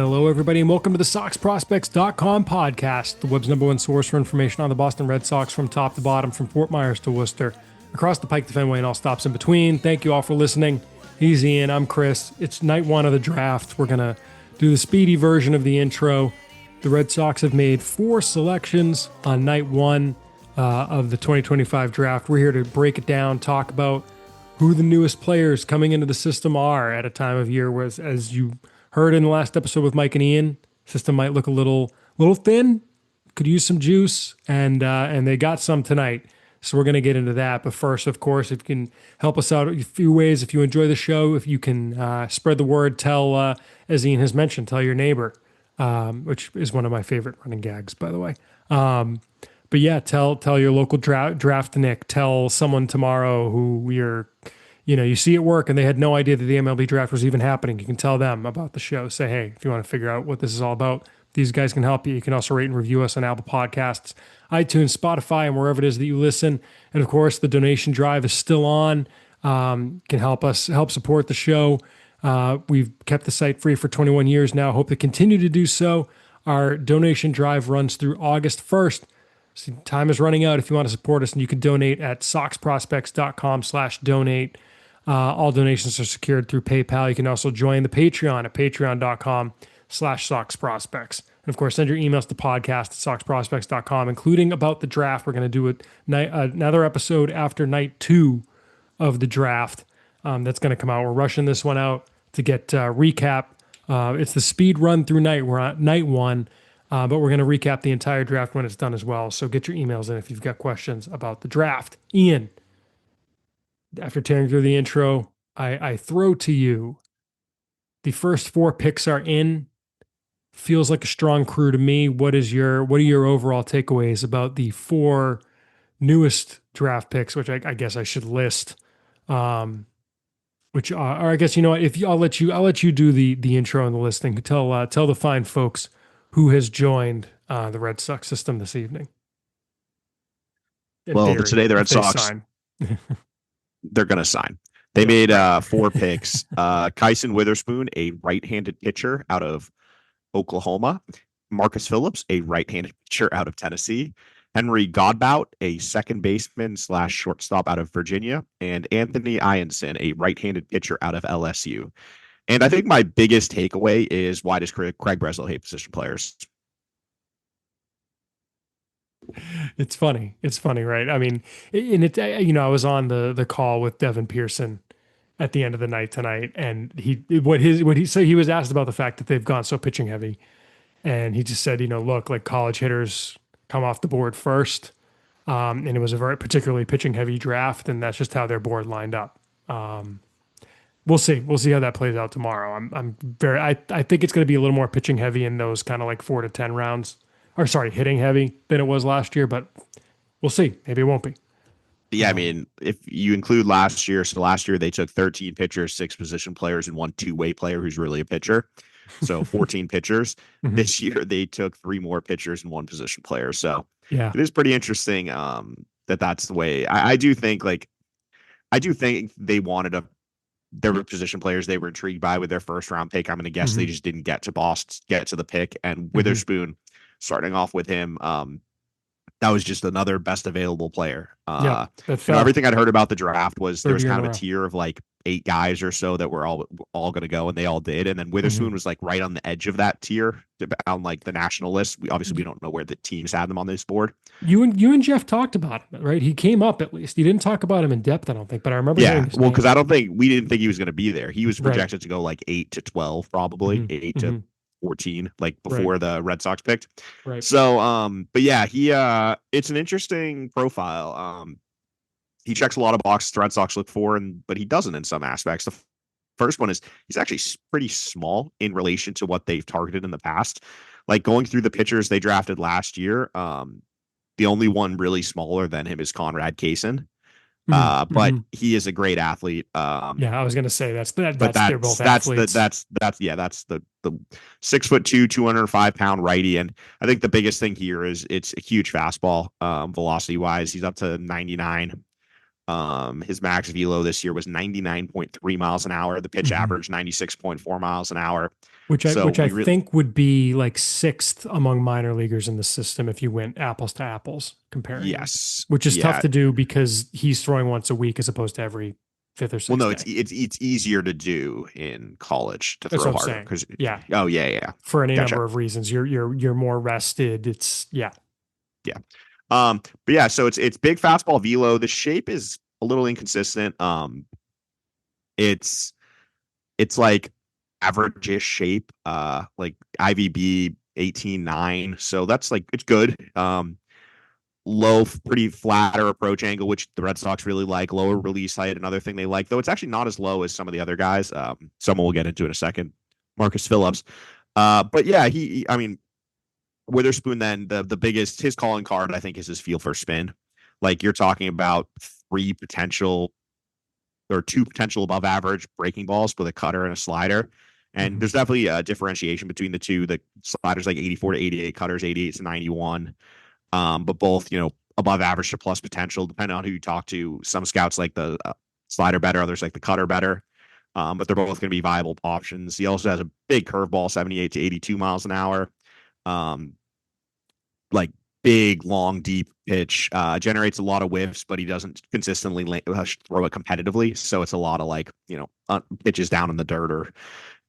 Hello, everybody, and welcome to the SoxProspects.com podcast, the web's number one source for information on the Boston Red Sox from top to bottom, from Fort Myers to Worcester, across the Pike to Fenway, and all stops in between. Thank you all for listening. He's Ian. I'm Chris. It's night one of the draft. We're going to do the speedy version of the intro. The Red Sox have made 4 selections on night one of the 2025 draft. We're here to break it down, talk about who the newest players coming into the system are at a time of year where, as you heard in the last episode with Mike and Ian, system might look a little thin, could use some juice, and they got some tonight. So we're going to get into that. But first, of course, if you can help us out a few ways, if you enjoy the show, if you can spread the word, tell, as Ian has mentioned, tell your neighbor, which is one of my favorite running gags, by the way. But yeah, tell your local draft Nick, tell someone tomorrow who you see at work and they had no idea that the MLB draft was even happening. You can tell them about the show. Say, hey, if you want to figure out what this is all about, these guys can help you. You can also rate and review us on Apple Podcasts, iTunes, Spotify, and wherever it is that you listen. And of course, the donation drive is still on. Can help support the show. We've kept the site free for 21 years now. Hope to continue to do so. Our donation drive runs through August 1st. So time is running out if you want to support us, and you can donate at soxprospects.com/donate. All donations are secured through PayPal. You can also join the Patreon at patreon.com/soxprospects. And of course, send your emails to podcast@soxprospects.com, including about the draft. We're going to do another episode after night 2 of the draft. That's going to come out. We're rushing this one out to get recap. It's the speed run through night. We're on night 1, but we're going to recap the entire draft when it's done as well. So get your emails in if you've got questions about the draft. Ian, after tearing through the intro, I throw to you. The first 4 picks are in. Feels like a strong crew to me. What are your overall takeaways about the 4 newest draft picks, which I guess I should list? Which are, or I guess, you know what, I'll let you do the intro and the listing. Tell the fine folks who has joined the Red Sox system this evening. Today the Red Sox they're going to sign. They made 4 picks. Kyson Witherspoon, a right-handed pitcher out of Oklahoma. Marcus Phillips, a right-handed pitcher out of Tennessee. Henry Godbout, a second baseman / shortstop out of Virginia. And Anthony Iansen, a right-handed pitcher out of LSU. And I think my biggest takeaway is, why does Craig Breslow hate position players? It's funny, right? I mean, I was on the call with Devin Pearson at the end of the night tonight, and he said, he was asked about the fact that they've gone so pitching heavy, and he just said, look, like, college hitters come off the board first, and it was a very particularly pitching heavy draft, and that's just how their board lined up. We'll see how that plays out tomorrow. I think it's going to be a little more pitching heavy in those kind of like 4 to 10 rounds. Or sorry, hitting heavy than it was last year, but we'll see. Maybe it won't be. Yeah, I mean, if you include last year, so last year they took 13 pitchers, 6 position players, and 1 two-way player who's really a pitcher. So 14 pitchers. Mm-hmm. This year they took 3 more pitchers and 1 position player. So yeah, it is pretty interesting that's the way. I do think they wanted there were position players they were intrigued by with their first round pick. I'm going to guess they just didn't get to the pick. And Witherspoon, starting off with him, that was just another best available player. Everything I'd heard about the draft was there was kind of a tier of like 8 guys or so that were all going to go, and they all did. And then Witherspoon was like right on the edge of that tier on like the national list. We don't know where the teams had them on this board. You and Jeff talked about him, right? He came up at least. You didn't talk about him in depth, I don't think, but I remember. Yeah, well, because we didn't think he was going to be there. He was projected to go like 8 to 12, probably 8 to 14, like before the Red Sox picked. Right. So, but yeah, he it's an interesting profile. He checks a lot of boxes the Red Sox look for, but he doesn't in some aspects. The first one is he's actually pretty small in relation to what they've targeted in the past. Like, going through the pitchers they drafted last year, the only one really smaller than him is Conrad Kaisen. But he is a great athlete. I was going to say they're both athletes. That's the 6'2", 205-pound righty. And I think the biggest thing here is it's a huge fastball, velocity wise. He's up to 99. His max velo this year was 99.3 miles an hour. The pitch Mhm. average 96.4 miles an hour. Which I So which I we really, think would be like sixth among minor leaguers in the system if you went apples to apples comparing them, yes, which is tough yeah. to do because he's throwing once a week as opposed to every fifth or Well, sixth no, day. it's easier to do in college to That's what throw I'm harder saying. because, Yeah, oh yeah, yeah, for any gotcha, number of reasons, you're more rested. It's yeah, yeah. But yeah, so it's big fastball velo. The shape is a little inconsistent. It's it's like average-ish shape, like IVB 18.9. So that's like it's good. Low, pretty flatter approach angle, which the Red Sox really like. Lower release height, another thing they like, though it's actually not as low as some of the other guys. Someone we'll get into in a second, Marcus Phillips. But yeah, I mean, Witherspoon. Then the biggest his calling card, I think, is his feel for spin. Like you're talking about three potential or two potential above average breaking balls with a cutter and a slider. And hmm there's definitely a differentiation between the two. The sliders like 84 to 88, cutters 88 to 91. But both, above average to plus potential, depending on who you talk to. Some scouts like the slider better, others like the cutter better. But they're both going to be viable options. He also has a big curveball, 78 to 82 miles an hour. Um, like big, long, deep pitch. Generates a lot of whiffs, but he doesn't consistently throw it competitively. So it's a lot of like, pitches down in the dirt or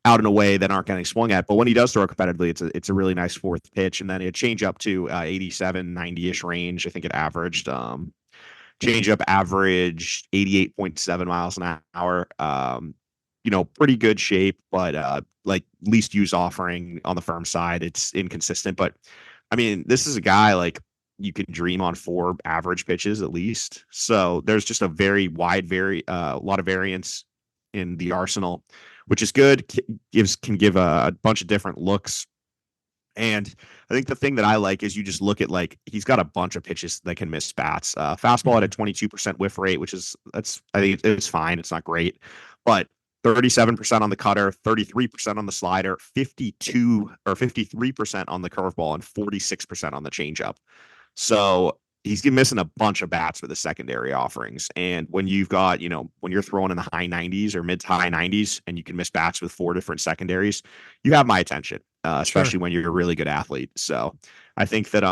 out and away that aren't getting swung at. But when he does throw it competitively, it's a really nice fourth pitch. And then it change up to 87, 90-ish range. I think it averaged change up averaged 88.7 miles an hour. Pretty good shape, but like least use offering on the firm side. It's inconsistent. But I mean, this is a guy like you can dream on four average pitches at least. So there's just a very wide, lot of variance in the arsenal, which is good. Can give a bunch of different looks. And I think the thing that I like is you just look at like he's got a bunch of pitches that can miss bats. Fastball at a hmm 22% whiff rate, which is I think it's fine. It's not great, but 37% on the cutter, 33% on the slider, 52 or 53% on the curveball, and 46% on the changeup. So he's missing a bunch of bats with the secondary offerings. And when you've got, when you're throwing in the high 90s or mid to high 90s and you can miss bats with four different secondaries, you have my attention, sure. especially when you're a really good athlete. So I think that,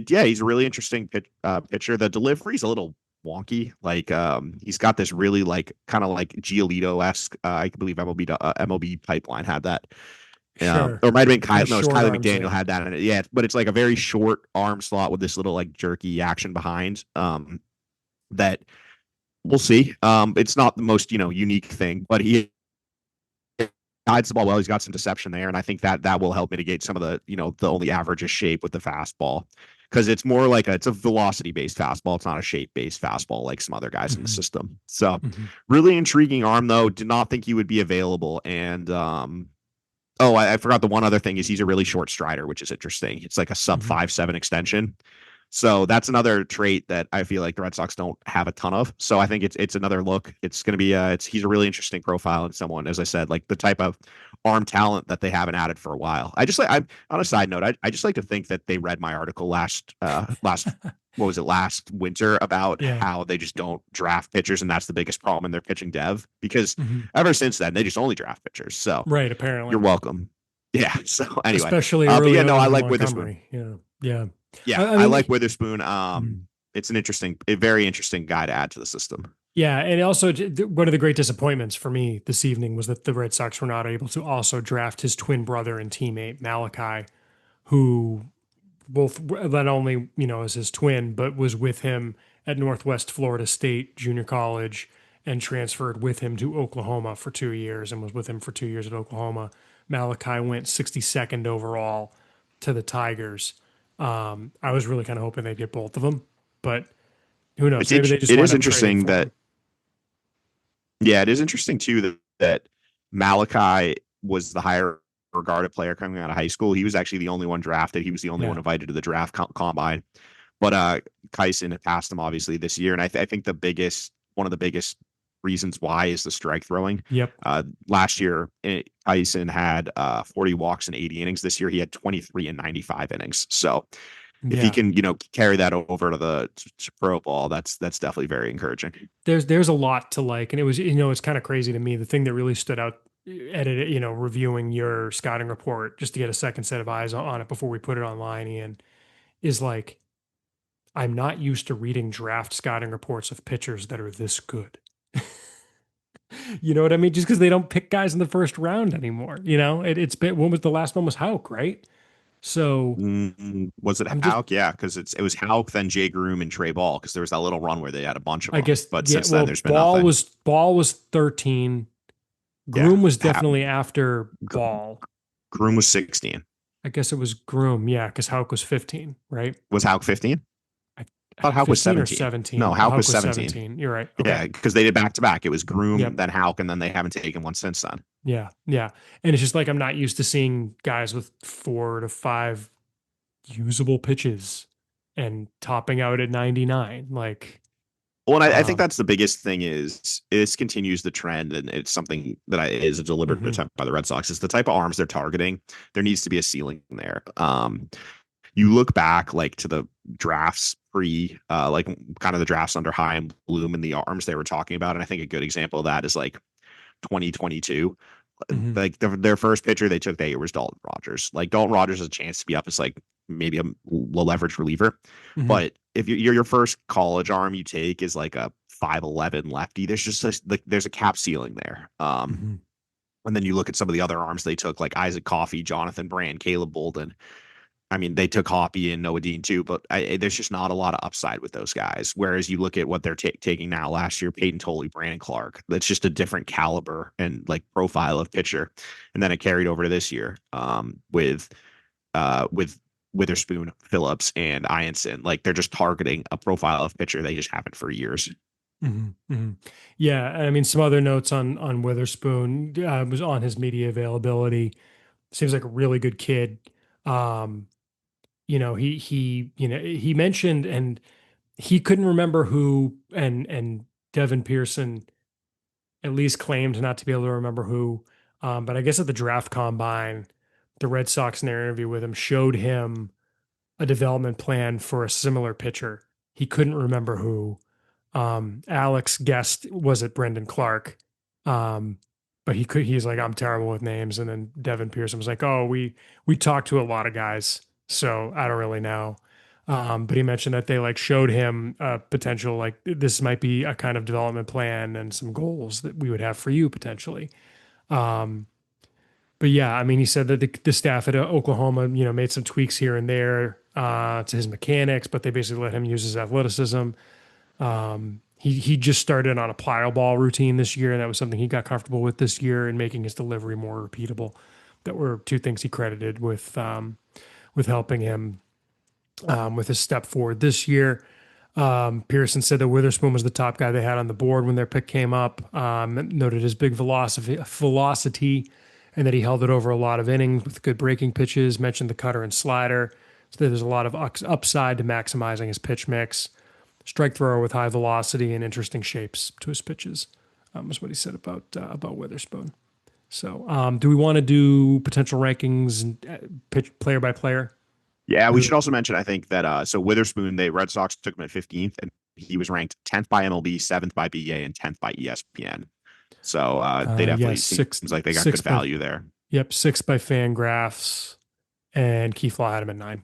he's a really interesting pitcher. The delivery's a little wonky. Like, he's got this really like kind of like Giolito esque, I believe MLB pipeline had that Sure. or it might have been Kind Kyle. of No, it's short Kylie arms McDaniel there. had that in it. Yeah, but it's like a very short arm slot with this little like jerky action behind. That we'll see. It's not the most unique thing, but he guides the ball well. He's got some deception there, and I think that will help mitigate some of the the only average shape with the fastball because it's more like it's a velocity based fastball. It's not a shape based fastball like some other guys in the hmm system. So hmm really intriguing arm though. Did not think he would be available, and oh, I forgot the one other thing is he's a really short strider, which is interesting. It's like a sub hmm 5'7" extension. So that's another trait that I feel like the Red Sox don't have a ton of. So I think it's another look. It's going to be he's a really interesting profile and someone, as I said, like the type of arm talent that they haven't added for a while. I'm on a side note. I just like to think that they read my article last what was it last winter about Yeah. how they just don't draft pitchers and that's the biggest problem in their pitching dev because hmm ever since then they just only draft pitchers. So Right. you're Apparently, welcome. Yeah. So anyway, especially but early yeah, no, on I in like Witherspoon. Montgomery. Yeah. Yeah. Yeah, I I mean, like Witherspoon. mhm. It's a very interesting guy to add to the system. Yeah, and also one of the great disappointments for me this evening was that the Red Sox were not able to also draft his twin brother and teammate Malachi, who both not only is his twin, but was with him at Northwest Florida State Junior College and transferred with him to Oklahoma for 2 years and was with him for 2 years at Oklahoma. Malachi went 62nd overall to the Tigers. I was really kind of hoping they'd get both of them, but who knows? It's Maybe they just it wind is up trading interesting for that him. yeah, it is interesting too that Malachi was the higher regarded player coming out of high school. He was actually the only one drafted. He was the only one Yeah. invited to the draft combine. But Kyson had passed him obviously this year, and I think one of the biggest reasons why is the strike throwing. Yep. Last year, Kyson had 40 walks in 80 innings. This year, he had 23 and 95 innings. So if he Yeah. can, carry that over to the pro ball, that's definitely very encouraging. There's a lot to like, and it was, it's kind of crazy to me. The thing that really stood out, reviewing your scouting report just to get a second set of eyes on it before we put it online, Ian, is like I'm not used to reading draft scouting reports of pitchers that are this good. You know what I mean? Just because they don't pick guys in the first round anymore. It's been, when was the last one? Was Hauk, right? So Was it I'm just, Hauk? Yeah, because it was Hauk, then Jay Groom and Trey Ball, because there was that little run where they had a bunch of I them. guess, But yeah. since then, Well, there's been nothing. Ball was 13. Yeah, Groom was definitely after Gr- Ball. Groom was 16. I guess it was Groom, yeah, because Hauk was 15, right? Was Hauk 15? I, I thought Hauk was 15 or 17. No, 17. Hauk was Hauk was 17. 17. You're right. Okay. Yeah, because they did back to back. It was Groom, Yep. then Hauk, and then they haven't taken one since then. Yeah. Yeah. And it's just like I'm not used to seeing guys with 4 to 5 usable pitches and topping out at 99. Like, Well, and I think um, that's the biggest thing is this continues the trend, and it's something that is a deliberate mhm, attempt by the Red Sox. Is the type of arms they're targeting. There needs to be a ceiling there. You look back like to the drafts pre, like kind of the drafts under High and Bloom and the arms they were talking about, and I think a good example of that is like 2022. mhm, Like their first pitcher they took that year was Dalton Rogers. Like Dalton Rogers has a chance to be up as like maybe a low leverage reliever, mhm, but if you're your first college arm you take is like a 5'11 lefty, there's just like there's a cap ceiling there. mhm, And then you look at some of the other arms they took, like Isaac Coffey, Jonathan Brand, Caleb Bolden. I mean, they took Hoppy and Noah Dean too, but there's just not a lot of upside with those guys. Whereas you look at what they're taking now, last year, Peyton Tolley, Brandon Clark, that's just a different caliber and like profile of pitcher. And then it carried over to this year with Witherspoon, Phillips, and Iansen. Like they're just targeting a profile of pitcher they just haven't for years. mhm, mhm. Yeah. I mean, some other notes on Witherspoon was on his media availability. Seems like a really good kid. Um, he mentioned, and he couldn't remember who, and Devin Pearson at least claimed not to be able to remember who. But I guess at the draft combine, the Red Sox in their interview with him showed him a development plan for a similar pitcher. He couldn't remember who. Alex guessed was it Brendan Clark. Um, but he's like, I'm terrible with names. And then Devin Pearson was like, oh, we talked to a lot of guys, so I don't really know. But he mentioned that they like showed him a potential, like this might be a kind of development plan and some goals that we would have for you potentially. Um, but yeah, I mean, he said that the staff at Oklahoma, made some tweaks here and there to his mechanics, but they basically let him use his athleticism. He just started on a plyo ball routine this year, and that was something he got comfortable with this year, and making his delivery more repeatable. That were two things he credited with helping him with his step forward this year. Pearson said that Witherspoon was the top guy they had on the board when their pick came up. Noted his big velocity, and that he held it over a lot of innings with good breaking pitches. Mentioned the cutter and slider. So there's a lot of upside to maximizing his pitch mix. Strike thrower with high velocity and interesting shapes to his pitches. Was what he said about Witherspoon. So, do we want to do potential rankings and pitch player by player? Yeah, we should also mention, I think that so Witherspoon, the Red Sox took him at 15th, and he was ranked 10th by MLB, 7th by BA, and 10th by ESPN. So they definitely Six, seems like they got six good value there. Yep, 6 by Fangraphs, and Keith Law had him at 9.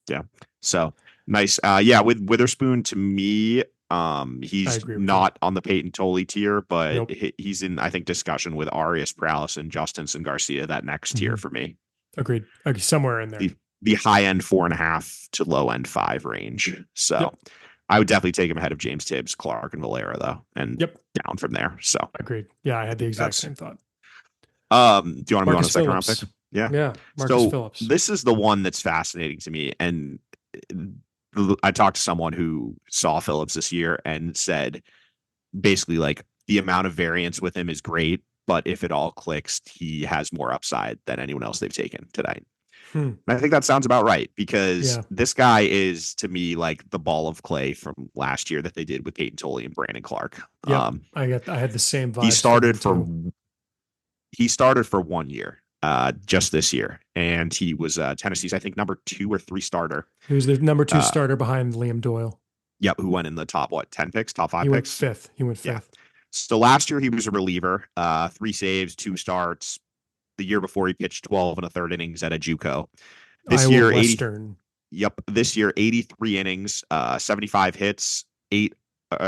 Yeah. So nice. Yeah, with Witherspoon, to me, I he's agree with you. not on the Peyton Tolley tier, but Nope. he's in, I think, discussion with Arias Perales and Justinson Garcia, that next tier for me. Agreed. Okay, somewhere in there. The high end 4.5 to low end 5 range. So Yep. I would definitely take him ahead of James Tibbs, Clark, and Valera, though, and Yep. down from there. So Agreed. Yeah, I had the exact same thought. Do you want to move on to Marcus second round Phillips. pick? Yeah. Yeah, Marcus So Phillips. this is the one that's fascinating to me. And I talked to someone who saw Phillips this year and said basically like the amount of variance with him is great, but if it all clicks, he has more upside than anyone else they've taken today. And I think that sounds about right, because this guy is, to me, like the ball of clay from last year that they did with Peyton Tolley and Brandon Clark. Yeah, I had the same vibe. He started for 1 year. just this year, and he was Tennessee's I think number 2 or 3 starter. He was the number 2 Uh, starter behind Liam Doyle. yep, who went in the top 10 picks, top He five went picks. fifth. He went Yeah. fifth. So last year he was a reliever, 3 saves, 2 starts. The year before he pitched 12 and a third innings at a JUCO. This Iowa year, Western. Yep. This year, 83 innings, 75 hits, 8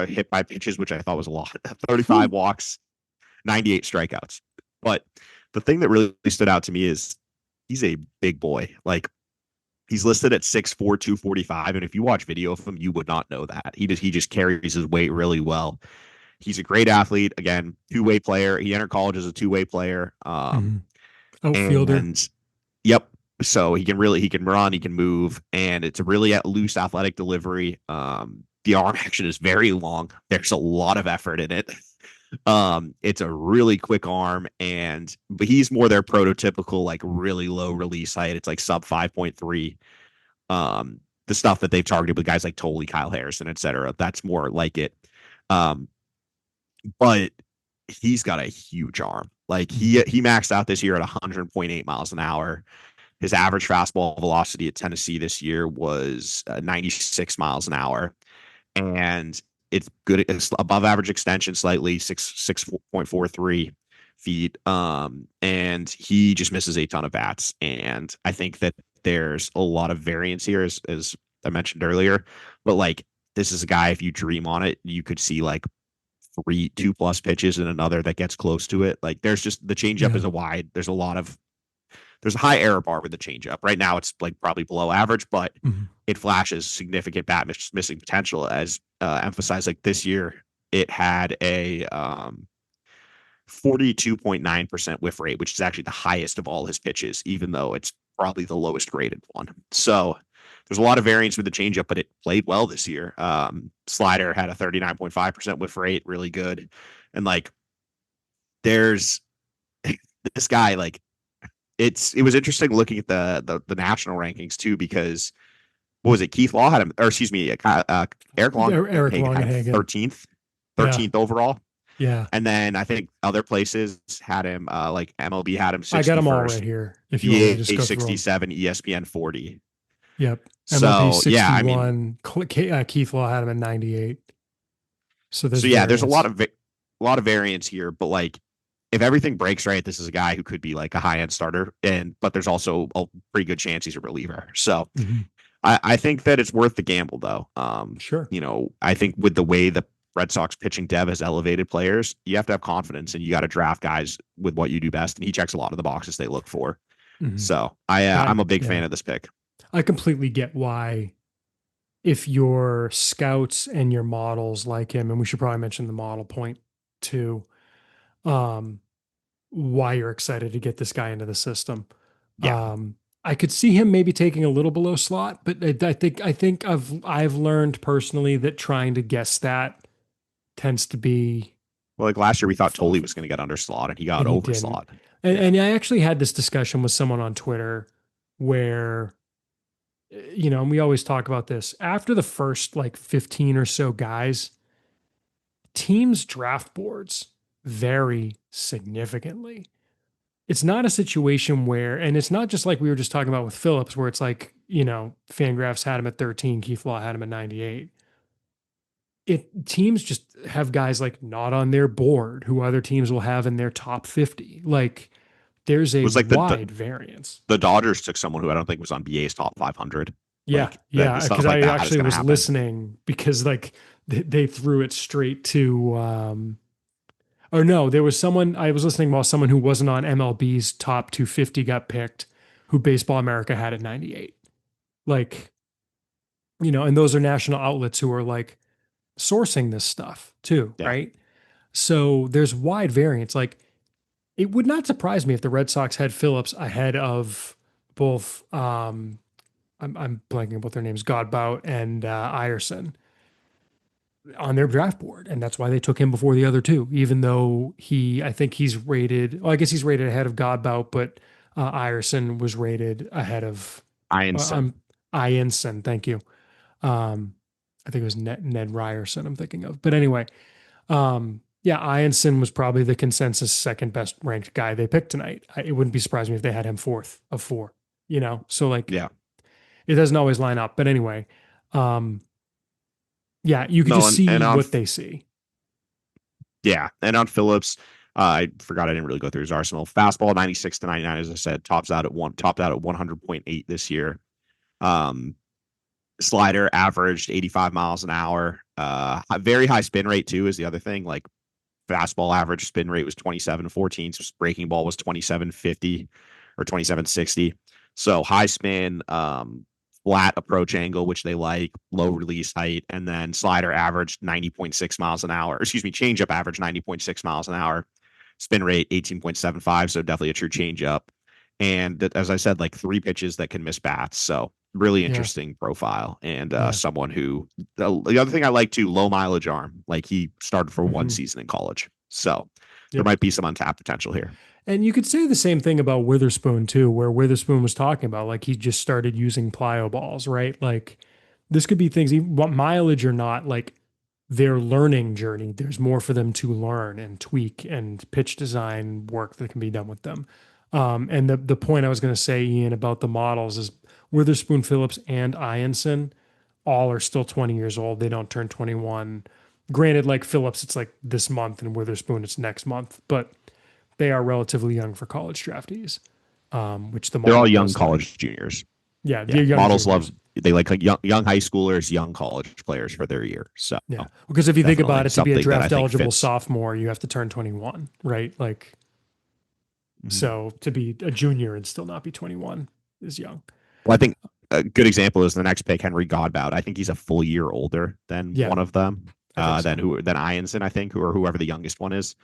hit by pitches, which I thought was a lot, 35 walks, 98 strikeouts. But the thing that really stood out to me is he's a big boy. Like, he's listed at 6'4", 245. And if you watch video of him, you would not know that. He just carries his weight really well. He's a great athlete. Again, two-way player. He entered college as a two-way player. Outfielder. And yep. So he can run, he can move, and it's a really loose athletic delivery. The arm action is very long. There's a lot of effort in it. It's a really quick arm, but he's more their prototypical, like really low release height. It's like sub 5.3. The stuff that they've targeted with guys like Tolley, Kyle Harrison, etc. That's more like it. But he's got a huge arm. Like he maxed out this year at 100.8 miles an hour. His average fastball velocity at Tennessee this year was 96 miles an hour, and it's good. It's above average extension slightly, 6.43 feet. And he just misses a ton of bats. And I think that there's a lot of variance here, as I mentioned earlier. But like, this is a guy, if you dream on it, you could see like 2+ pitches and another that gets close to it. Like, there's just the changeup is there's a high error bar with the changeup. Right now, it's like probably below average, but it flashes significant bat missing potential. As emphasized, like this year, it had a 42.9% whiff rate, which is actually the highest of all his pitches, even though it's probably the lowest graded one. So there's a lot of variance with the changeup, but it played well this year. Slider had a 39.5% whiff rate, really good. And like, there's this guy, like, it was interesting looking at the national rankings too, because what was it? Keith Law had him, or excuse me, Eric Long, Eric Longenhagen, 13th overall. Yeah. And then I think other places had him, like MLB had him 61st. I got them all right here. If you want to just go 67, ESPN 40. Yep. So, MLB 61. Yeah, I mean, Keith Law had him at 98. So there's a lot of variance here, but like, if everything breaks right, this is a guy who could be like a high-end starter, but there's also a pretty good chance he's a reliever. So I think that it's worth the gamble, though. Sure. I think with the way the Red Sox pitching dev has elevated players, you have to have confidence, and you got to draft guys with what you do best. And he checks a lot of the boxes they look for. So I'm a big fan of this pick. I completely get why, if your scouts and your models like him, and we should probably mention the model point too, why you're excited to get this guy into the system. Yeah. I could see him maybe taking a little below slot, but I think I've learned personally that trying to guess that tends to be, well, like last year we thought Tolley was going to get under slot, and he got over slot. And I actually had this discussion with someone on Twitter where, and we always talk about this after the first like 15 or so guys, teams' draft boards vary significantly. It's not a situation where, and it's not just like we were just talking about with Phillips, where it's like, Fangraphs had him at 13, Keith Law had him at 98. Teams just have guys like not on their board who other teams will have in their top 50. Like, there's a wide variance. The Dodgers took someone who I don't think was on BA's top 500. Yeah. Because I actually was listening because like they threw it straight to, or no, there was someone I was listening while someone who wasn't on MLB's top 250 got picked, who Baseball America had at 98. Like, and those are national outlets who are like sourcing this stuff too, right? So there's wide variance. Like, it would not surprise me if the Red Sox had Phillips ahead of both, I'm blanking about their names, Godbout and Iansen on their draft board. And that's why they took him before the other two, even though I think he's rated, I guess he's rated ahead of Godbout, but Iansen was rated ahead of Iansen. Thank you. I think it was Ned Ryerson I'm thinking of. But anyway, Yeah, Iansen was probably the consensus second best ranked guy they picked tonight. It wouldn't be surprising me if they had him fourth of four, So like Yeah. it doesn't always line up. But anyway, um, yeah, you could No, just and see on what they see. yeah, and on Phillips, I forgot I didn't really go through his arsenal. Fastball 96 to 99, as I said, topped out at 100.8 this year. Um, Slider averaged 85 miles an hour. Very high spin rate too is the other thing. Like fastball average spin rate was 27.14. So breaking ball was 27.50 or 27.60. So high spin, flat approach angle, which they like, low release height, and then slider averaged 90.6 miles an hour. Excuse me, changeup average 90.6 miles an hour. Spin rate 18.75. So definitely a true changeup. And as I said, like three pitches that can miss bats. So really Yeah, interesting profile and yeah. someone who the other thing I like too, low mileage arm. Like he started for one Hmm. season in college. So there Yep. might be some untapped potential here. And you could say the same thing about Witherspoon too, where Witherspoon was talking about like he just started using plyo balls, right? Like this could be things, what mileage or not, like their learning journey. There's more for them to learn and tweak and pitch design work that can be done with them. And the point I was going to say, Ian, about the models is Witherspoon, Phillips, and Iansen all are still 20 years old. They don't turn 21. Granted, like Phillips, it's like this month, and Witherspoon, it's next month, but they are relatively young for college draftees, which the They're all model young does like. college juniors. Yeah, Yeah, they're young models juniors. love they like young high schoolers, young college players for their year. So Yeah, because if you think about definitely it, to be a something that I draft think eligible fits. sophomore, you have to turn 21, right? Like, Mhm. so to be a junior and still not be 21 is young. Well, I think a good example is the next pick, Henry Godbout. I think he's a full year older than Yeah, one of them. I think Than so. Iansen, I think, or whoever the youngest one is.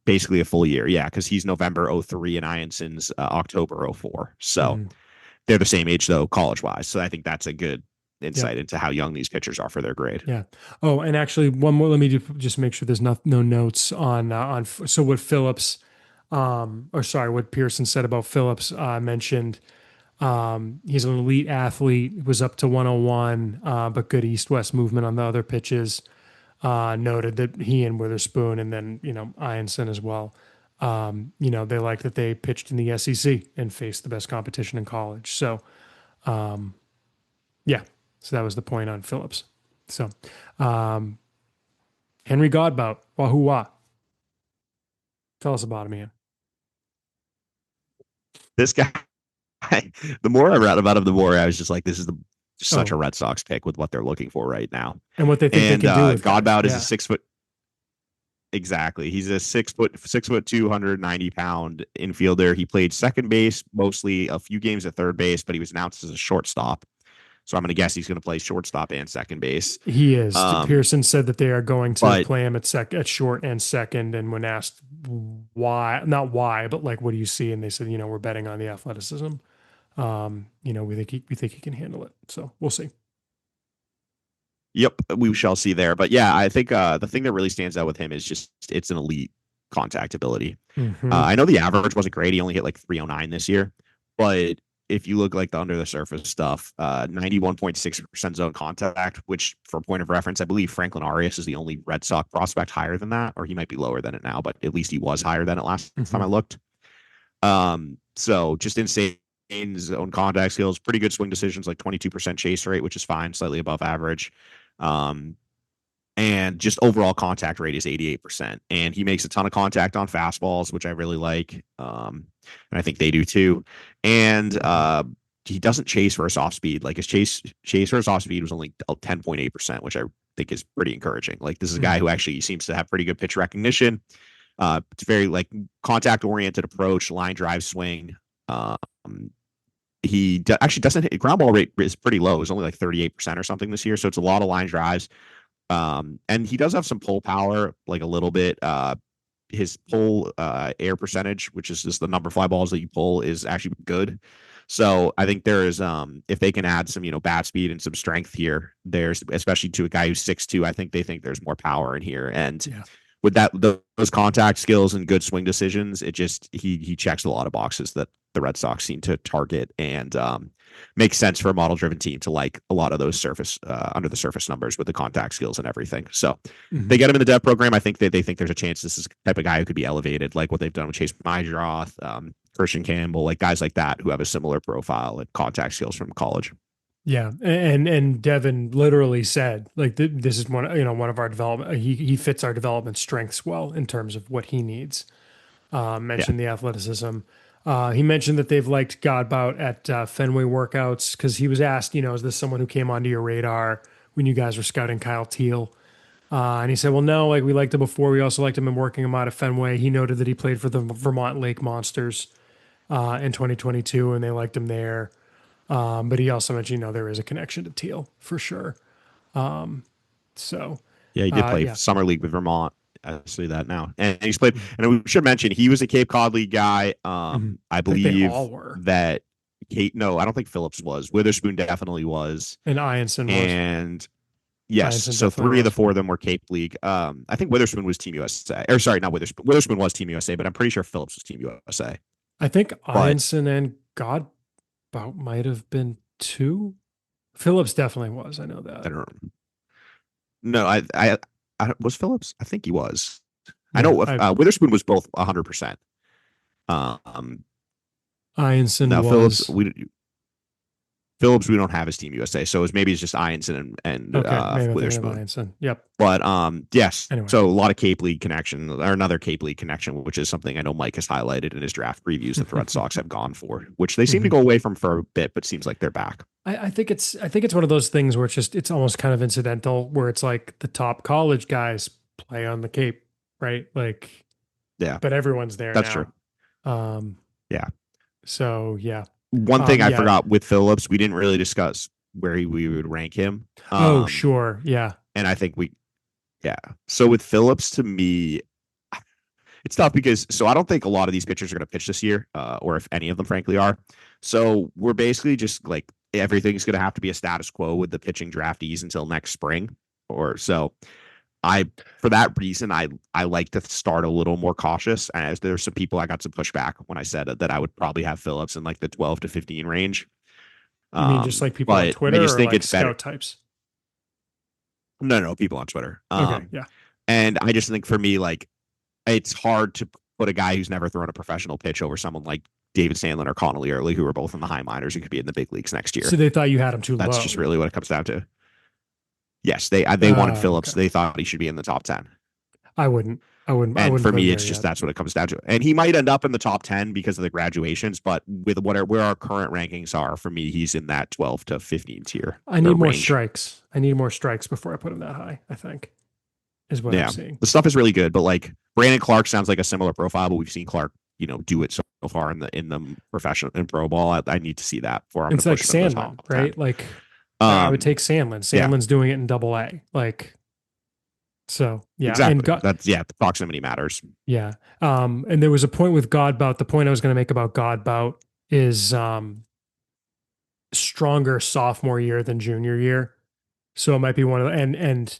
Basically a full year. Yeah, because he's November 03 and Iansen's October 04. So Mhm. they're the same age though, college wise. So I think that's a good Yep. insight into how young these pitchers are for their grade. Yeah. Oh, and actually, one more. Let me just make sure there's no notes on. So what Phillips, or sorry, what Pearson said about Phillips mentioned. He's an elite athlete. Was up to 101, but good east-west movement on the other pitches. Noted that he and Witherspoon, and then Ianson as well. They like that they pitched in the SEC and faced the best competition in college. So, yeah. So that was the point on Phillips. So, um, Henry Godbout, Wahoo Wah. Tell us about him, Ian. This guy, the more I read about him, the more I was just like, this is such a Oh, Red Sox pick with what they're looking for right now. and what they think they And can do with guys. Godbout is a Yeah. 6 foot. Exactly. He's a 6 foot 290 pound infielder. He played second base, mostly a few games at third base, but he was announced as a shortstop. So I'm going to guess he's going to play shortstop and second base. He is. Um, Pearson said that they are going to but play him at short and second. And when asked why, not why, but like, what do you see? And they said, we're betting on the athleticism. We think he can handle it. So we'll see. yep, we shall see there. But yeah, I think the thing that really stands out with him is just it's an elite contact ability. Hmm. I know the average wasn't great. He only hit like 309 this year, but if you look like the under the surface stuff, 91.6% zone contact, which for point of reference, I believe Franklin Arias is the only Red Sox prospect higher than that, or he might be lower than it now, but at least he was higher than it last time Hmm. I looked. So just insane zone contact skills, pretty good swing decisions, like 22% chase rate, which is fine, slightly above average. Um, and just overall contact rate is 88%. And he makes a ton of contact on fastballs, which I really like. And I think they do too. And he doesn't chase for a soft speed. Like his chase for a soft speed was only 10.8%, which I think is pretty encouraging. Like this is a guy who actually seems to have pretty good pitch recognition. It's very like contact oriented approach, line drive swing. Um, actually doesn't hit ground ball rate is pretty low. It's only like 38% or something this year. So it's a lot of line drives. And he does have some pull power, like a little bit. His pull air percentage, which is just the number of fly balls that you pull, is actually good. So I think there's if they can add some bat speed and some strength here, there's especially to a guy who's 6'2", I think they think there's more power in here. And Yeah. with those contact skills and good swing decisions, it just he checks a lot of boxes that the Red Sox seem to target. And makes sense for a model driven team to like a lot of those surface under the surface numbers with the contact skills and everything. So they get him in the dev program. I think that they think there's a chance this is the type of guy who could be elevated, like what they've done with Chase Mydroth, Christian Campbell, like guys like that who have a similar profile and contact skills from college. Yeah, and Devin literally said like this is one of our development. He fits our development strengths well in terms of what he needs. Mentioned the athleticism. He mentioned that they've liked Godbout at Fenway workouts because he was asked, is this someone who came onto your radar when you guys were scouting Kyle Teal? And he said, well, no, like we liked him before. We also liked him in working him out at Fenway. He noted that he played for the Vermont Lake Monsters in 2022, and they liked him there. But he also mentioned, there is a connection to Teal for sure. So yeah, he did play summer league with Vermont. I see that now, and he's played. And we should mention he was a Cape Cod League guy. I believe they all were. That Kate. No, I don't think Phillips was. Witherspoon definitely was, and Iansen was. And yes, so 3 of the 4 of them were Cape League. I think Witherspoon was Team USA. Or sorry, not Witherspoon. Witherspoon was Team USA, but I'm pretty sure Phillips was Team USA. I think Iansen and Godbout might have been 2. Phillips definitely was. I know that. I don't know. No, I was Phillips. I think he was. Yeah, I know Witherspoon was both 100%. Iansen was. Phillips, we don't have his Team USA, so maybe it's just Ianson and Witherspoon. Ianson. Yep. But yes. Anyway. So a lot of Cape League connection, or another Cape League connection, which is something I know Mike has highlighted in his draft previews that the Red Sox have gone for, which they seem to go away from for a bit, but seems like they're back. I think it's one of those things where it's almost kind of incidental, where it's like the top college guys play on the Cape, right? Like, yeah. But everyone's there. That's now. True. Yeah. So yeah. One thing I forgot with Phillips, we didn't really discuss where we would rank him. Sure. Yeah. And I think So with Phillips, to me, it's tough because I don't think a lot of these pitchers are going to pitch this year, or if any of them, frankly, are. So we're basically just like everything's going to have to be a status quo with the pitching draftees until next spring, or so. For that reason, I like to start a little more cautious. As there's some people I got some pushback when I said that I would probably have Phillips in like the 12 to 15 range. You mean just like people on Twitter, or like scout better. Types? No, people on Twitter. Okay, yeah. And I just think for me, like, it's hard to put a guy who's never thrown a professional pitch over someone like David Sandlin or Connolly Early, who are both in the high minors who could be in the big leagues next year. So they thought you had him too low. That's just really what it comes down to. Yes, they wanted Phillips. Okay. They thought he should be in the top 10. I wouldn't. And for me, it's just that's what it comes down to. And he might end up in the top 10 because of the graduations, but with where our current rankings are, for me, he's in that 12 to 15 tier. I need more strikes. I need more strikes before I put him that high, I think, is what I'm seeing. The stuff is really good, but like Brandon Clark sounds like a similar profile, but we've seen Clark, do it so far in the professional and pro ball. I need to see that for him. It's like Sandlin, right? Like I would take Sandlin. Sandlin's doing it in AA. Like, so yeah, exactly. That's the proximity matters. Yeah. And there was a point with Godbout. The point I was going to make about Godbout is stronger sophomore year than junior year. So it might be one of the, and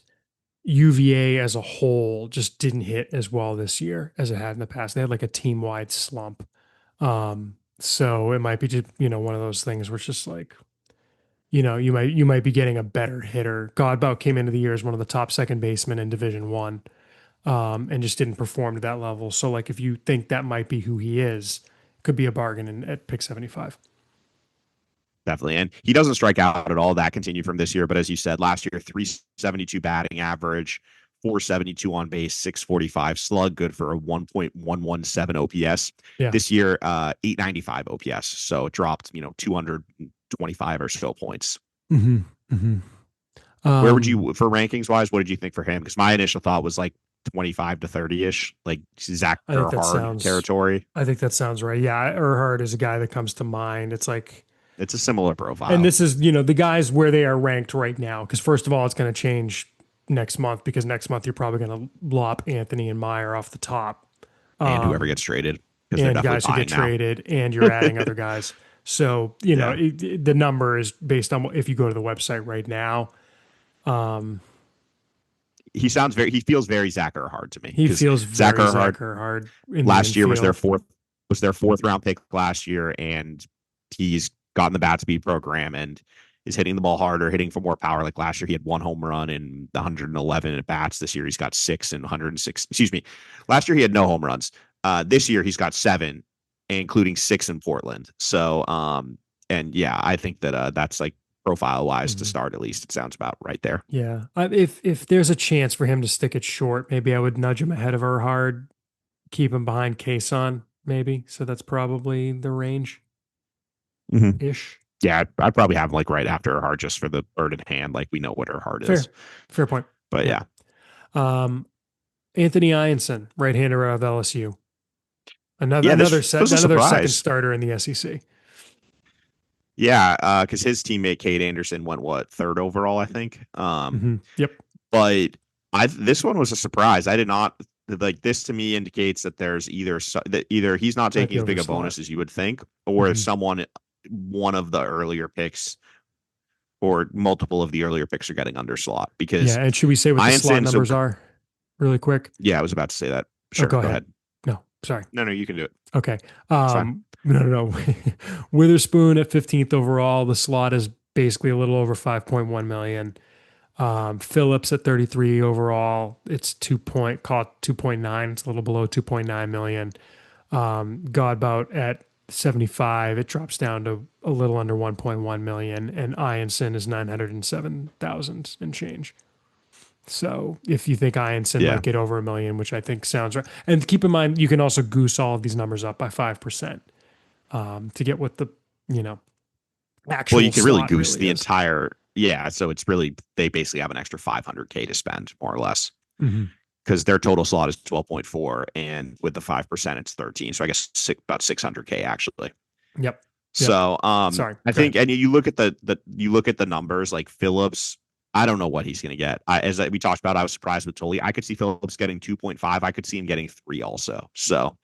UVA as a whole just didn't hit as well this year as it had in the past. They had like a team wide slump. So it might be just, one of those things where it's just like, you might be getting a better hitter. Godbout came into the year as one of the top second basemen in Division I, and just didn't perform to that level. So, like, if you think that might be who he is, could be a bargain at pick 75. Definitely, and he doesn't strike out at all. That continued from this year, but as you said, last year 372 batting average, 472 on base, 645 slug, good for a 1.117 OPS. Yeah. This year, 895 OPS, so it dropped 225 or so points. Mm-hmm. Mm-hmm. Where would you, for rankings wise, what did you think for him? Because my initial thought was like 25 to 30-ish, like Zach Earhart territory. I think that sounds right. Yeah, Earhart is a guy that comes to mind. It's like it's a similar profile. And this is, the guys where they are ranked right now. Because first of all, it's going to change next month, because next month you're probably going to lop Anthony and Meyer off the top. And whoever gets traded. And guys who get traded, and you're adding other guys. So, the number is based on if you go to the website right now. He feels very Zach Earhart to me. He feels very Zach Earhart. Last year was their fourth round pick last year, and he's got in the bat speed program and is hitting the ball harder, hitting for more power. Like last year, he had 1 home run in the 111 at bats. This year, he's got 6 and 106. Excuse me. Last year, he had no home runs. This year, he's got 7, including 6 in Portland. So, and yeah, I think that that's like profile wise to start at least. It sounds about right there. Yeah. If there's a chance for him to stick it short, maybe I would nudge him ahead of Erhard, keep him behind Kaisen, maybe. So that's probably the range ish. Yeah, I'd probably have him like right after Erhard just for the bird in hand. Like we know what Erhard Fair. is. Fair point. But yeah. Anthony Iansen, right-hander out of LSU. Another second starter in the SEC. Yeah, because his teammate Cade Anderson went what, 3rd overall, I think. Yep. But this one was a surprise. I did not like this. To me, indicates that there's either he's not taking as big a bonus as you would think, or one of the earlier picks or multiple of the earlier picks are getting under slot. Because and should we say what the slot numbers are really quick? Yeah, I was about to say that. Sure, go ahead. No, sorry. No, you can do it. Okay. No. Witherspoon at 15th overall. The slot is basically a little over 5.1 million. Phillips at 33 overall. It's 2.9. It's a little below 2.9 million. Godbout at 75. It drops down to a little under 1.1 million. And Iansen is 907,000 and change. So if you think Iansen might get over $1 million, which I think sounds right. And keep in mind, you can also goose all of these numbers up by 5%. To get what the, actual. Well, you can really goose the entire. Yeah. So it's really, they basically have an extra 500K to spend more or less because their total slot is 12.4 and with the 5%, it's 13. So I guess about 600K actually. Yep. So, sorry, I think, and you look at the numbers like Phillips, I don't know what he's going to get. As we talked about, I was surprised with Tully. I could see Phillips getting 2.5. I could see him getting 3 also. So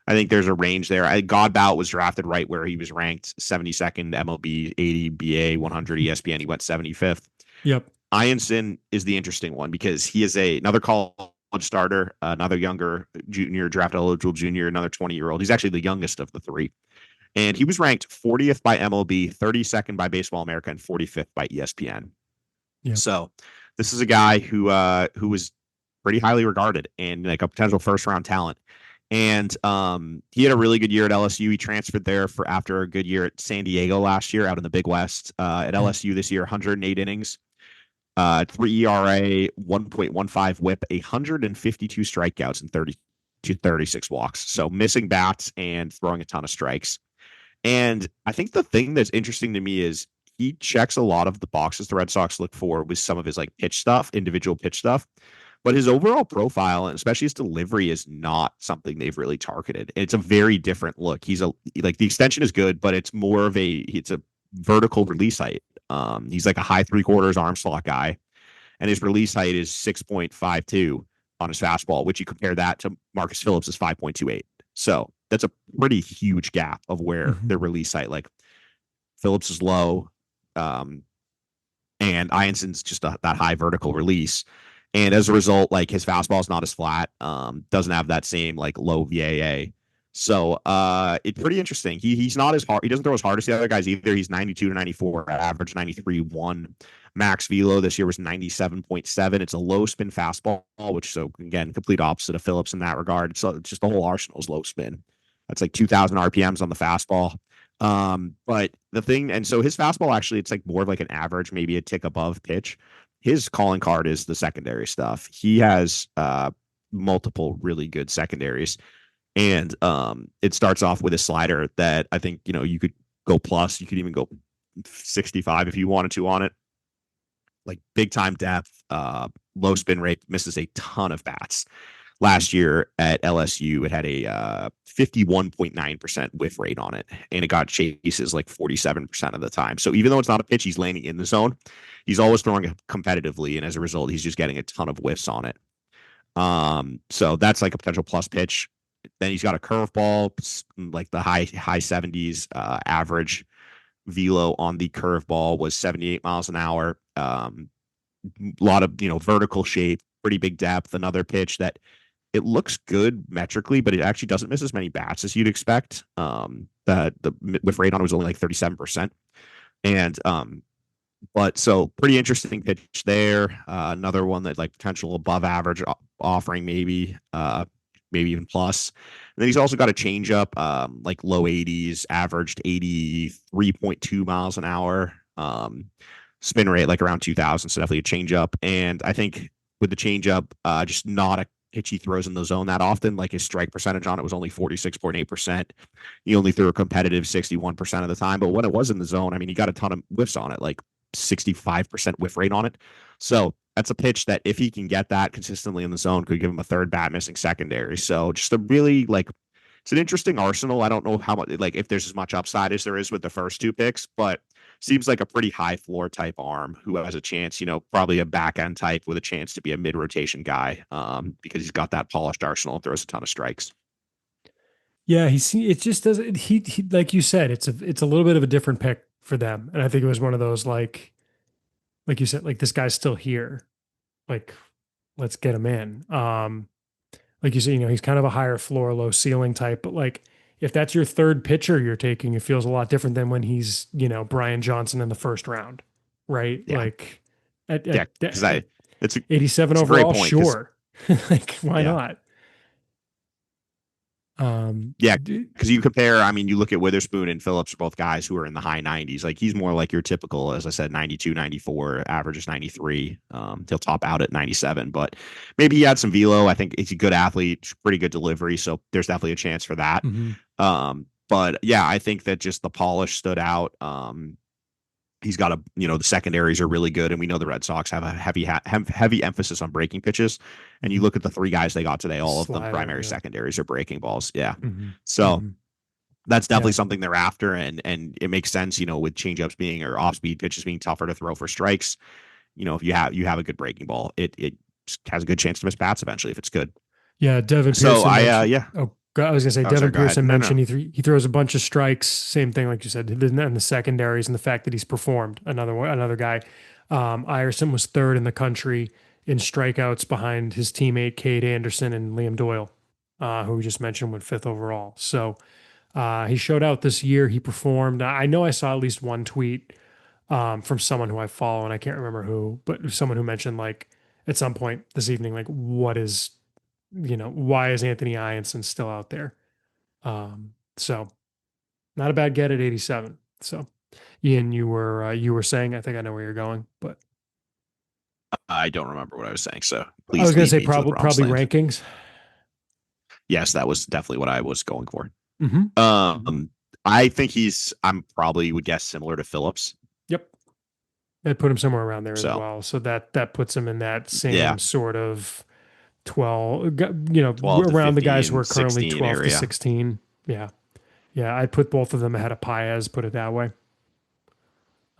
I think there's a range there. Godbout was drafted right where he was ranked 72nd MLB, 80 BA, 100 ESPN. He went 75th. Yep. Iansen is the interesting one because he is another college starter, another younger junior, draft eligible junior, another 20-year-old. He's actually the youngest of the 3. And he was ranked 40th by MLB, 32nd by Baseball America, and 45th by ESPN. Yep. So this is a guy who was pretty highly regarded and like a potential first-round talent. And he had a really good year at LSU. He transferred there after a good year at San Diego last year out in the Big West. At LSU this year, 108 innings, 3 ERA, 1.15 whip, 152 strikeouts, and 36 walks. So missing bats and throwing a ton of strikes. And I think the thing that's interesting to me is he checks a lot of the boxes the Red Sox look for with some of his like pitch stuff, individual pitch stuff. But his overall profile, and especially his delivery, is not something they've really targeted. It's a very different look. The extension is good, but it's a vertical release height. He's like a high 3/4 arm slot guy, and his release height is 6.52 on his fastball, which you compare that to Marcus Phillips' 5.28. So that's a pretty huge gap of where their release height, like Phillips is low, and Iansen's just that high vertical release. And as a result, like his fastball is not as flat, doesn't have that same like low VAA. So it's pretty interesting. He's not as hard. He doesn't throw as hard as the other guys either. He's 92 to 94, average 93.1. Max velo this year was 97.7. It's a low spin fastball, which so again, complete opposite of Phillips in that regard. So it's just the whole arsenal's low spin. That's like 2,000 RPMs on the fastball. But the thing, and so his fastball actually, it's like more of like an average, maybe a tick above pitch. His calling card is the secondary stuff. He has multiple really good secondaries. And it starts off with a slider that I think, you could go plus. You could even go 65 if you wanted to on it. Like big time depth, low spin rate, misses a ton of bats. Last year at LSU, it had a 51.9% whiff rate on it, and it got chases like 47% of the time. So even though it's not a pitch, he's landing in the zone. He's always throwing it competitively, and as a result, he's just getting a ton of whiffs on it. So that's like a potential plus pitch. Then he's got a curveball, like the high 70s. Average velo on the curveball was 78 miles an hour. A lot of vertical shape, pretty big depth. Another pitch that it looks good metrically, but it actually doesn't miss as many bats as you'd expect. The whiff rate on it was only like 37%. And but so pretty interesting pitch there. Another one that like potential above average offering, maybe even plus. And then he's also got a changeup, like low 80s, averaged 83.2 miles an hour. Spin rate like around 2,000, so definitely a changeup. And I think with the changeup, just not a pitch he throws in the zone that often. Like his strike percentage on it was only 46.8%. He only threw a competitive 61% of the time, but when it was in the zone, I mean, he got a ton of whiffs on it, like 65% whiff rate on it. So that's a pitch that if he can get that consistently in the zone, could give him a third bat missing secondary. So just a really like it's an interesting arsenal. I don't know how much like if there's as much upside as there is with the first two picks, but seems like a pretty high floor type arm who has a chance, probably a back end type with a chance to be a mid rotation guy, because he's got that polished arsenal and throws a ton of strikes. Yeah, it just doesn't he like you said, it's a little bit of a different pick for them. And I think it was one of those like you said, like this guy's still here. Like, let's get him in. Like you said, he's kind of a higher floor, low ceiling type, but like if that's your third pitcher you're taking, it feels a lot different than when he's, Brian Johnson in the first round, right? Yeah. Like at, Yeah. at, Cause at 87 it's a great overall, point. Cause sure. Like, why yeah. not? Um, Yeah, d- because you compare, I mean, you look at Witherspoon and Phillips are both guys who are in the high 90s. Like he's more like your typical, as I said, 92, 94, averages 93. He'll top out at 97, but maybe he had some velo. I think he's a good athlete, pretty good delivery. So there's definitely a chance for that. mhm. But yeah, I think that just the polish stood out. He's got the secondaries are really good, and we know the Red Sox have a heavy emphasis on breaking pitches. And you Mhm. look at the three guys they got today, all of them Slider, primary yeah. secondaries are breaking balls. Yeah, Mhm. so Mhm. that's definitely Yeah. something they're after, and it makes sense, with changeups being or off speed pitches being tougher to throw for strikes. If you have a good breaking ball, it has a good chance to miss bats eventually if it's good. Yeah, Devin So Pearson I mentioned. yeah, Oh, I was gonna say oh sorry, Devin go ahead. Pearson No, no. mentioned he throws a bunch of strikes. Same thing, like you said, and the secondaries and the fact that he's performed. Another guy. Iansen was third in the country in strikeouts behind his teammate Cade Anderson and Liam Doyle, who we just mentioned went fifth overall. So he showed out this year. He performed. I know I saw at least one tweet from someone who I follow, and I can't remember who, but someone who mentioned like at some point this evening, like why is Anthony Iansen still out there? So not a bad get at 87. So Ian, you were saying, I think I know where you're going, but I don't remember what I was saying, so I was please gonna lead say me to the promised probably land. rankings. Yes, that was definitely what I was going for. Mm-hmm. Mm-hmm. I think I'm probably would guess similar to Phillips. Yep. I'd put him somewhere around there as So well. So that puts him in that yeah, same sort of 12, 12 to around the guys who 15, are currently 16 12 to area. 16. Yeah. Yeah. I'd put both of them ahead of Paez, put it that way.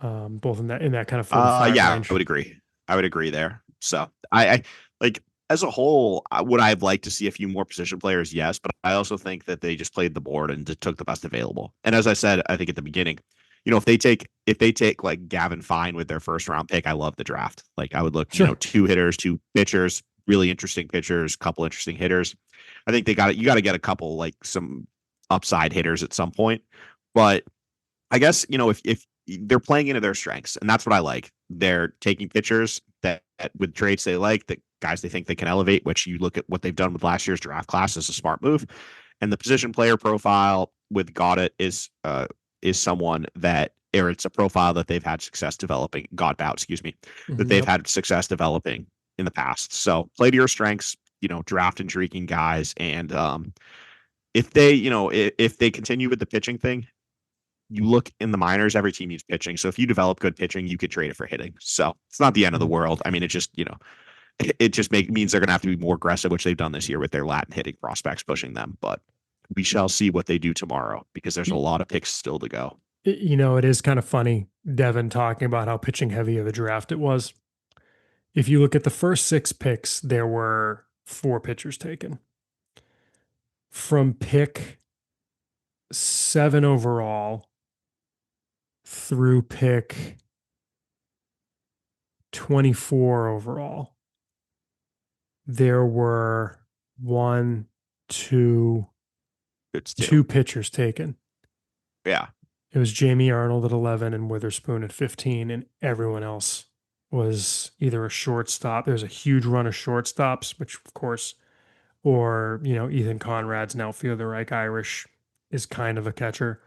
Both in that kind of 4 to 5 Yeah, I range. would agree. I would agree there. So I like as a whole, would I have liked to see a few more position players? Yes, but I also think that they just played the board and just took the best available. And as I said, I think at the beginning, if they take like Gavin Fine with their first round pick, I love the draft. Like I would look, Sure. two hitters, two pitchers, really interesting pitchers, couple interesting hitters. I think they got it. You got to get a couple like some upside hitters at some point. But I guess, if they're playing into their strengths, and that's what I like. They're taking pitchers that with traits they like, that guys they think they can elevate, which you look at what they've done with last year's draft class is a smart move. And the position player profile with Godbout is someone that or it's a profile that they've had success developing, Godbout, excuse me, that they've Yep. had success developing in the past. So play to your strengths, draft intriguing guys. And if they continue with the pitching thing, you look in the minors, every team needs pitching. So if you develop good pitching, you could trade it for hitting. So it's not the end of the Mhm. world. I mean, it just, it just means they're going to have to be more aggressive, which they've done this year with their Latin hitting prospects pushing them. But we shall see what they do tomorrow because there's a lot of picks still to go. It is kind of funny, Devin, talking about how pitching heavy of a draft it was. If you look at the first 6 picks, there were 4 pitchers taken. From pick 7 overall through pick 24 overall, there were one, two, It's two. two pitchers taken. Yeah. It was Jamie Arnold at 11 and Witherspoon at 15, and everyone else was either a shortstop. There's a huge run of shortstops, which of course, or Ethan Conrad's an outfielder. Ike Irish is kind of a catcher.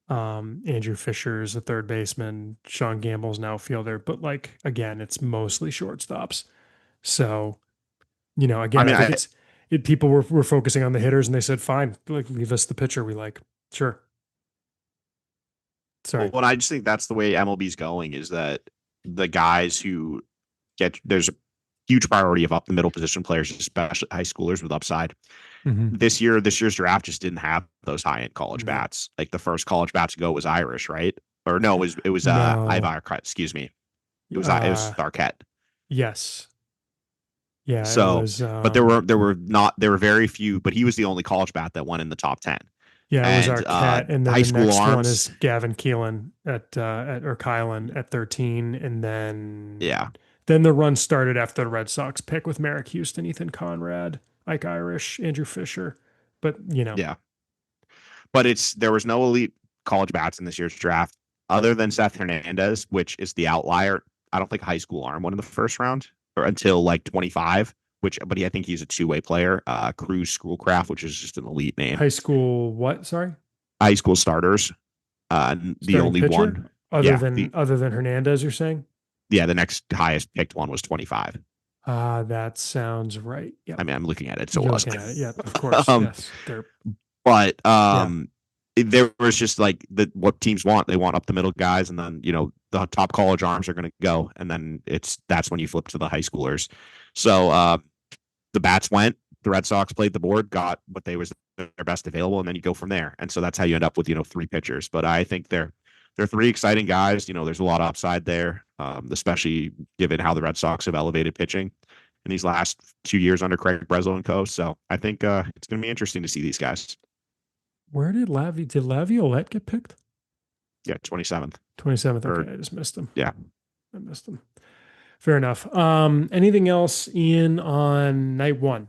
Andrew Fisher's a third baseman. Sean Gamble's an outfielder, but like again, it's mostly shortstops. So, I again, mean, I think people were focusing on the hitters, and they said, "Fine, like leave us the pitcher we like." Sure. Sorry. well, I just think that's the way MLB's going, is that the guys who there's a huge priority of up the middle position players, especially high schoolers with upside. Mm-hmm. This year's draft just didn't have those high end college No. bats. Like the first college bat to go was Irish, right? Or no, it was No. Ivar, excuse me. It was Arquette. Yes. Yeah. So, it was, but there were very few, but he was the only college bat that won in the top 10. Yeah, it was And Arquette, and then high the school next one arms. is Gavin Keelan or Kylan at 13, and then the run started after the Red Sox pick with Merrick Houston, Ethan Conrad, Ike Irish, Andrew Fisher. But Yeah. But there was no elite college bats in this year's draft other than Seth Hernandez, which is the outlier. I don't think a high school arm won in the first round or until like 25, but I think he's a two-way player. Cruz Schoolcraft, which is just an elite name. High school what? Sorry? High school starters. The only pitcher? one. Other than Hernandez, you're saying? Yeah, the next highest picked one was 25. That sounds right. Yeah. I mean, I'm looking at it, so You're looking at it. Yeah, of course. Yes. But there was just like what teams want. They want up the middle guys, and then the top college arms are going to go, and then that's when you flip to the high schoolers. So the bats went. The Red Sox played the board, got what they was their best available, and then you go from there. And so that's how you end up with three pitchers. But I think they're three exciting guys. There's a lot of upside there, especially given how the Red Sox have elevated pitching in these last 2 years under Craig Breslow and co. So I think it's going to be interesting to see these guys. Where did Laviolette get picked? Yeah, 27th. 27th. Okay, I just missed him. Yeah, I missed him. Fair enough. Anything else, Ian, on night one?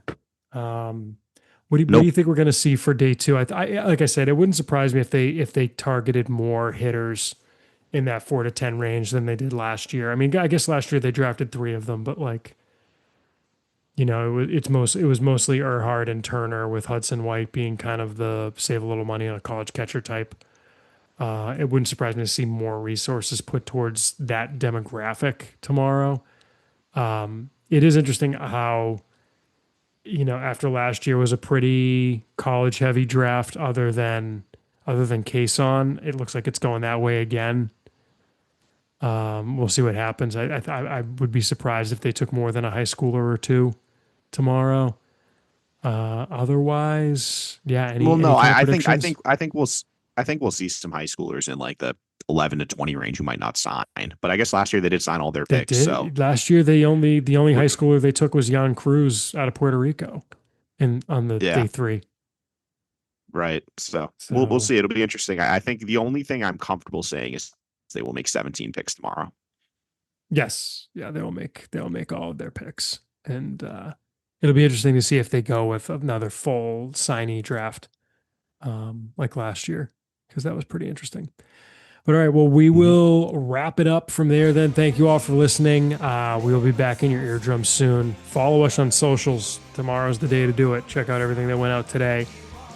What do you think we're going to see for day two? I like I said, it wouldn't surprise me if they targeted more hitters in that 4 to 10 range than they did last year. I mean, I guess last year they drafted 3 of them, but like, it was mostly Earhart and Turner, with Hudson White being kind of the save a little money on a college catcher type. It wouldn't surprise me to see more resources put towards that demographic tomorrow. It is interesting how, after last year was a pretty college heavy draft, other than Kaisen, it looks like it's going that way again. We'll see what happens. I would be surprised if they took more than a high schooler or two tomorrow. Otherwise, yeah. I think we'll see some high schoolers in like the 11 to 20 range who might not sign. But I guess last year they did sign all their picks. So last year the only high schooler they took was Jan Cruz out of Puerto Rico, on the day 3. Right. So we'll see. It'll be interesting. I think the only thing I'm comfortable saying is they will make 17 picks tomorrow. Yes. Yeah, they'll make all of their picks. And it'll be interesting to see if they go with another full signee draft like last year, because that was pretty interesting. But all right, well, we will wrap it up from there then. Thank you all for listening. We will be back in your eardrums soon. Follow us on socials. Tomorrow's the day to do it. Check out everything that went out today.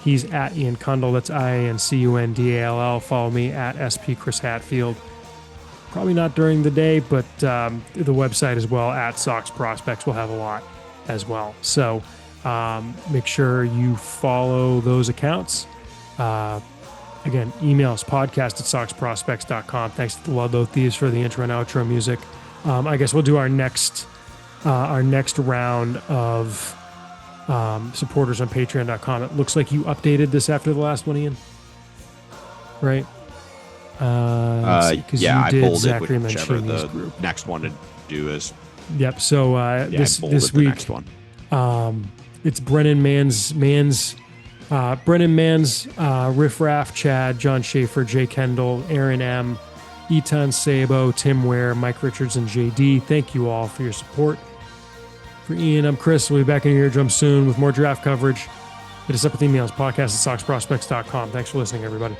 He's at Ian Cundall. That's IANCUNDALL. Follow me at SP Chris Hatfield. Probably not during the day, but the website as well, at Sox Prospects, will have a lot as well. So make sure you follow those accounts. Again, email us, podcast@soxprospects.com. Thanks to the Ludlow Thieves for the intro and outro music. I guess we'll do our next round of supporters on patreon.com. It looks like you updated this after the last one, Ian. Right? I bolded Zachary whichever the group. next one to do is. Yep. So this week, next one. It's Brennan Mann's Riff Raff, Chad, John Schaefer, Jay Kendall, Aaron M, Etan Sabo, Tim Ware, Mike Richards, and JD. Thank you all for your support. For Ian, I'm Chris. We'll be back in your eardrum soon with more draft coverage. Hit us up with emails, podcast@soxprospects.com. Thanks for listening, everybody.